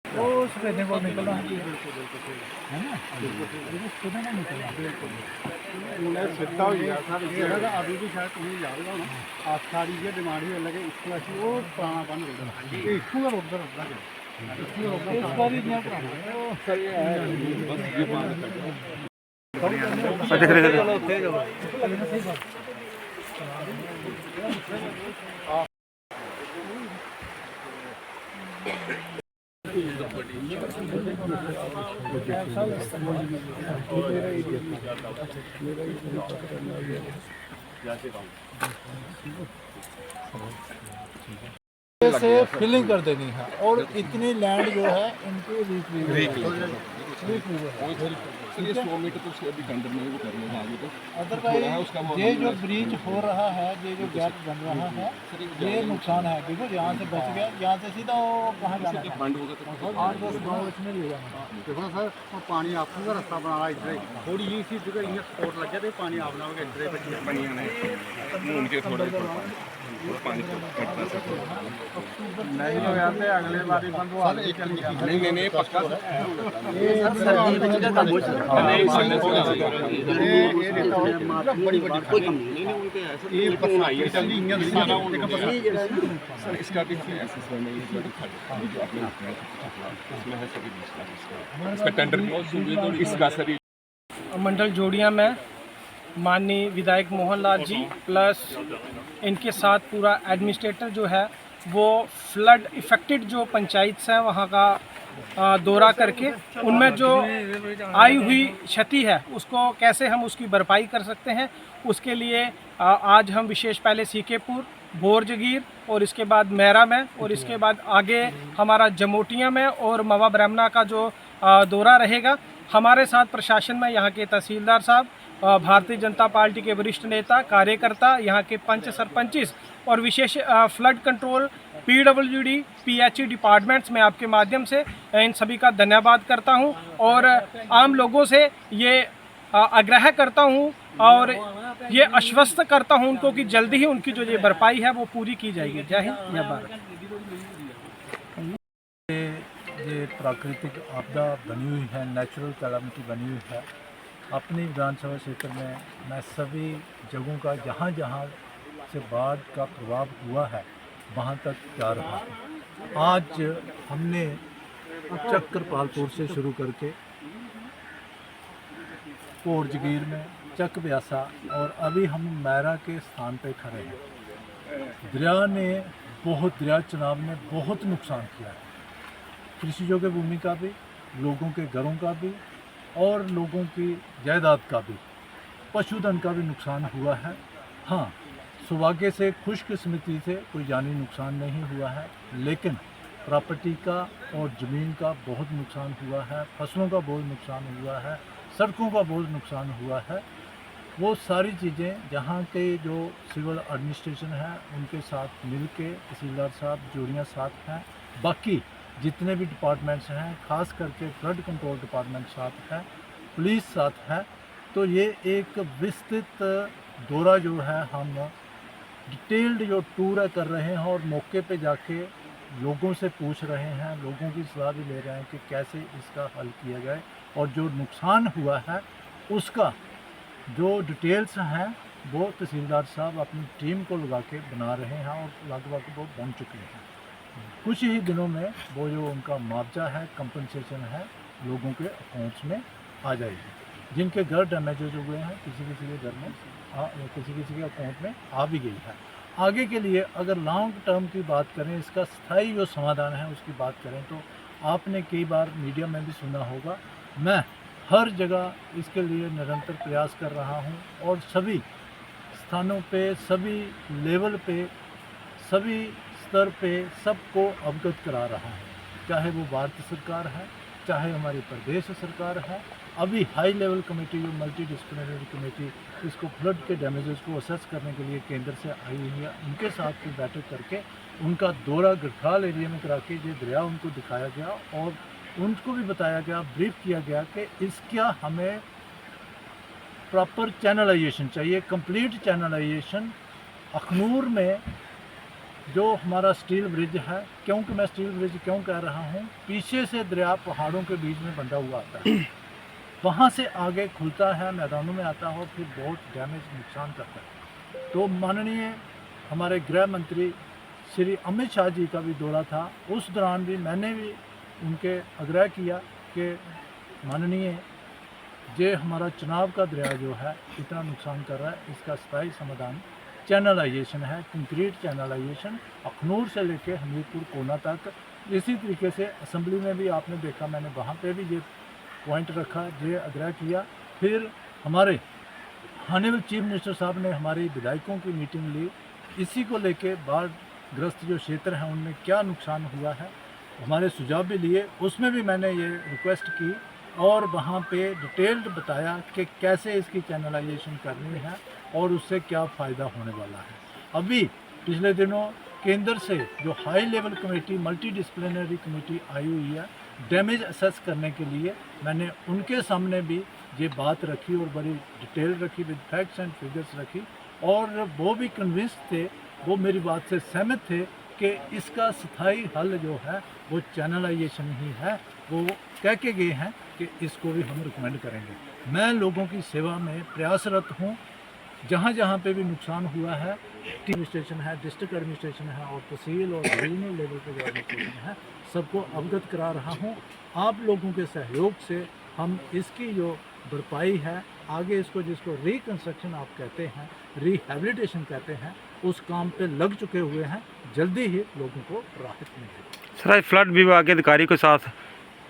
वो सफेदे को निकलना है ना, बिल्कुल ना निकलना सिद्धा हो गया सर ये अभी भी शायद तुम्हें याद होगा ना आप सारी ये डिमांड ही अलग है इसको ऐसी वो पुराना बन गया ये इसको और उधर उधर इस बार ही नया पुराना सर ये है बस ये बात से फिलिंग कर देनी है और इतनी लैंड जो है इनकी सर ये 100 मीटर तो अभी टेंडर में भी कर लेगा आगे तो अदरवाइज ये जो ब्रिज हो रहा है, ये जो गैप बन रहा है, ये नुकसान है। देखो यहाँ से बच गया, यहाँ से सीधा कहाँ जाना है, 8-10 गाँव इसमें ले जाना। देखो सर पानी आपको का रास्ता बना रहा है इधर थोड़ी ही सी जगह इन्हें स्पॉट लग गया पानी आपना हो गया इधर बच्चे पानी नहीं उनके थोड़ा पानी नहीं हो जाते अगले बार बंद हुआ नहीं नहीं पक्का मंडल जोड़िया में माननीय विधायक मोहन लाल जी प्लस इनके साथ पूरा एडमिनिस्ट्रेटर जो है वो फ्लड इफ़ेक्टेड जो पंचायत है वहाँ का दौरा करके उनमें जो आई हुई क्षति है उसको कैसे हम उसकी भरपाई कर सकते हैं, उसके लिए आज हम विशेष पहले सीकेपुर, बोरजगीर और इसके बाद मैरा में और इसके बाद आगे हमारा जमोटिया में और मवा ब्राह्मणा का जो दौरा रहेगा। हमारे साथ प्रशासन में यहाँ के तहसीलदार साहब, भारतीय जनता पार्टी के वरिष्ठ नेता, कार्यकर्ता, यहाँ के पंच सरपंचिस और विशेष flood control PWD PHE departments में आपके माध्यम से इन सभी का धन्यवाद करता हूँ और आम लोगों से ये आग्रह करता हूँ और ये आश्वस्त करता हूँ उनको कि जल्दी ही उनकी जो ये भरपाई है वो पूरी की जाएगी। जय हिंद, जय भारत। ये प्राकृतिक आपदा बनी हुई है, नेचुरल कैलामिटी बनी हुई है। अपनी विधानसभा क्षेत्र में मैं सभी जगहों का जहाँ जहाँ से बाढ़ का प्रभाव हुआ है वहाँ तक जा रहा हूँ। आज हमने चक्रपालपुर से शुरू करके बोरजगीर में चक ब्यासा और अभी हम मैरा के स्थान पे खड़े हैं। दरिया चनाब ने बहुत नुकसान किया है, कृषि योग्य भूमि का भी, लोगों के घरों का भी और लोगों की जायदाद का भी, पशुधन का भी नुकसान हुआ है। हाँ, सौभाग्य से खुशकिस्मती से कोई जानी नुकसान नहीं हुआ है, लेकिन प्रॉपर्टी का और ज़मीन का बहुत नुकसान हुआ है, फसलों का बहुत नुकसान हुआ है, सड़कों का बहुत नुकसान हुआ है। वो सारी चीज़ें जहाँ के जो सिविल एडमिनिस्ट्रेशन है उनके साथ मिल के, तहसीलदार साहब जोड़ियाँ साथ हैं, बाकी जितने भी डिपार्टमेंट्स हैं, खास करके फ्लड कंट्रोल डिपार्टमेंट साथ है, पुलिस साथ है। तो ये एक विस्तृत दौरा जो है हम डिटेल्ड जो टूर कर रहे हैं और मौके पे जाके लोगों से पूछ रहे हैं, लोगों की सलाह भी ले रहे हैं कि कैसे इसका हल किया जाए और जो नुकसान हुआ है उसका जो डिटेल्स हैं वो तहसीलदार साहब अपनी टीम को लगा के बना रहे हैं और लगभग वो बन चुके हैं। कुछ ही दिनों में वो जो उनका मुआवजा है, कंपनसेशन है, लोगों के अकाउंट्स में आ जाएगी। जिनके घर डैमेजेज हुए हैं किसी के घर में किसी के अकाउंट में आ भी गई है। आगे के लिए अगर लॉन्ग टर्म की बात करें, इसका स्थायी जो समाधान है उसकी बात करें तो आपने कई बार मीडिया में भी सुना होगा, मैं हर जगह इसके लिए निरंतर प्रयास कर रहा हूं और सभी स्थानों पे, सभी लेवल पे, सभी स्तर पे सबको अवगत करा रहा हूं, चाहे वो भारत सरकार है, चाहे हमारी प्रदेश सरकार है। अभी हाई लेवल कमेटी जो मल्टी डिसिप्लिनरी कमेटी इसको फ्लड के डैमेजेस को असेस करने के लिए केंद्र से आई हुई है, उनके साथ भी बैठक करके उनका दौरा गढ़खाल एरिया में करा के ये दरिया उनको दिखाया गया और उनको भी बताया गया, ब्रीफ किया गया कि इसका हमें प्रॉपर चैनलाइजेशन चाहिए, कंप्लीट चैनलाइजेशन। अखनूर में जो हमारा स्टील ब्रिज है, क्योंकि मैं स्टील ब्रिज क्यों कह रहा हूँ, पीछे से दरिया पहाड़ों के बीच में बंधा हुआ आता है, वहाँ से आगे खुलता है, मैदानों में आता है और फिर बहुत डैमेज नुकसान करता है। तो माननीय हमारे गृह मंत्री श्री अमित शाह जी का भी दौरा था, उस दौरान भी मैंने भी उनके आग्रह किया कि माननीय ये हमारा चुनाव का दरिया जो है इतना नुकसान कर रहा है, इसका स्थायी समाधान चैनलाइजेशन है, कंक्रीट चैनलाइजेशन अखनूर से लेके हमीरपुर कोना तक। इसी तरीके से असेंबली में भी आपने देखा, मैंने वहाँ पे भी ये पॉइंट रखा, ये आग्रह किया। फिर हमारे हानिबल चीफ मिनिस्टर साहब ने हमारी विधायकों की मीटिंग ली, इसी को लेके बाढ़ ग्रस्त जो क्षेत्र हैं उनमें क्या नुकसान हुआ है, हमारे सुझाव भी लिए। उसमें भी मैंने ये रिक्वेस्ट की और वहाँ पे डिटेल्ड बताया कि कैसे इसकी चैनलाइजेशन करनी है और उससे क्या फ़ायदा होने वाला है। अभी पिछले दिनों केंद्र से जो high level committee, multi disciplinary committee आई हुई है डैमेज असेस करने के लिए, मैंने उनके सामने भी ये बात रखी और बड़ी डिटेल रखी, विद फैक्ट्स एंड फिगर्स रखी, और वो भी कन्विंस थे, वो मेरी बात से सहमत थे कि इसका स्थायी हल जो है वो चैनलाइजेशन ही है। वो कह के गए हैं कि इसको भी हम रिकमेंड करेंगे। मैं लोगों की सेवा में प्रयासरत हूँ, जहाँ जहाँ पे भी नुकसान हुआ है, एडमिनिस्ट्रेशन है, डिस्ट्रिक्ट एडमिनिस्ट्रेशन है और तहसील और रीजनल लेवल पे जो एडमिनिस्ट्रेशन है, सबको अवगत करा रहा हूँ। आप लोगों के सहयोग से हम इसकी जो भरपाई है, आगे इसको जिसको रिकन्स्ट्रक्शन आप कहते हैं, रिहेबिलिटेशन कहते हैं, उस काम पे लग चुके हुए हैं। जल्दी ही लोगों को राहत मिलेगी। सर, आज फ्लड विभाग के अधिकारी के साथ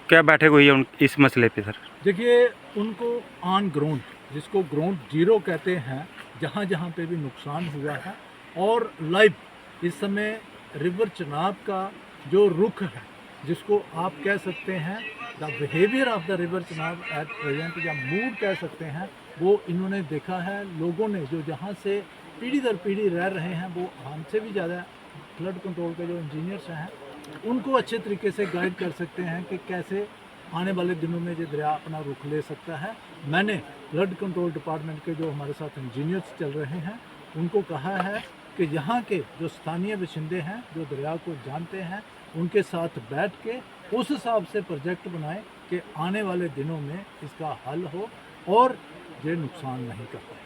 क्या बैठक हुई है इस मसले पे सर? देखिए, उनको ऑन ग्राउंड, जिसको ग्राउंड जीरो कहते हैं, जहाँ जहाँ पे भी नुकसान हुआ है, और लाइव इस समय रिवर चनाब का जो रुख है, जिसको आप कह सकते हैं the behaviour of the river Chenab at present, या मूड कह सकते हैं, वो इन्होंने देखा है। लोगों ने जो जहाँ से पीढ़ी दर पीढ़ी रह रहे हैं, वो हमसे भी ज़्यादा फ्लड कंट्रोल के जो इंजीनियर्स हैं, उनको अच्छे तरीके से गाइड कर सकते हैं कि कैसे आने वाले दिनों में ये दरिया अपना रुख ले सकता है। मैंने फ्लड कंट्रोल डिपार्टमेंट के जो हमारे साथ इंजीनियर्स चल रहे हैं, उनको कहा है कि यहाँ के जो स्थानीय बाशिंदे हैं, जो दरिया को जानते हैं, उनके साथ बैठ के उस हिसाब से प्रोजेक्ट बनाएं कि आने वाले दिनों में इसका हल हो और ये नुकसान नहीं कर पाए।